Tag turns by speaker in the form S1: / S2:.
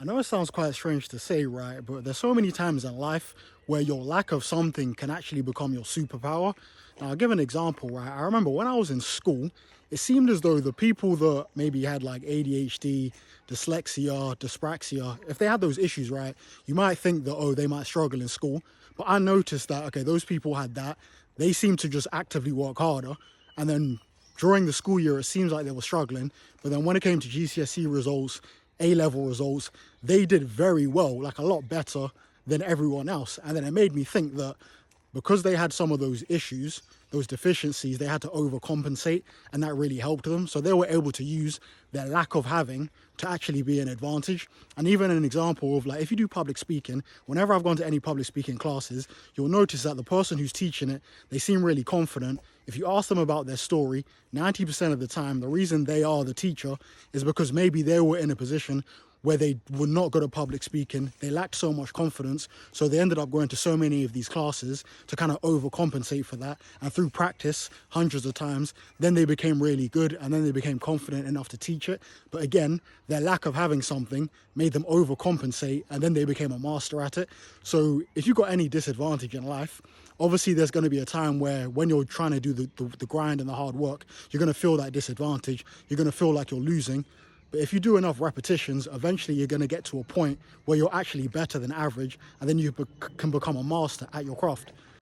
S1: I know it sounds quite strange to say, right? But there's so many times in life where your lack of something can actually become your superpower. Now, I'll give an example, right? I remember when I was in school, it seemed as though the people that maybe had like ADHD, dyslexia, dyspraxia, if they had those issues, right, you might think that, oh, they might struggle in school. But I noticed that, okay, those people had that. They seem to just actively work harder. And then during the school year, it seems like they were struggling. But then when it came to GCSE results, A-level results, they did very well, like a lot better than everyone else. And then it made me think that because they had some of those issues, those deficiencies, they had to overcompensate, and that really helped them. So they were able to use their lack of having to actually be an advantage. And even an example of, like, if you do public speaking, whenever I've gone to any public speaking classes, you'll notice that the person who's teaching it, they seem really confident. If you ask them about their story, 90% of the time, the reason they are the teacher is because maybe they were in a position where they were not good at public speaking. They lacked so much confidence, so they ended up going to so many of these classes to kind of overcompensate for that. And through practice, hundreds of times, then they became really good, and then they became confident enough to teach it. But again, their lack of having something made them overcompensate, and then they became a master at it. So if you've got any disadvantage in life, obviously there's going to be a time where when you're trying to do the grind and the hard work, you're going to feel that disadvantage. You're going to feel like you're losing. But if you do enough repetitions, eventually you're going to get to a point where you're actually better than average, and then you can become a master at your craft.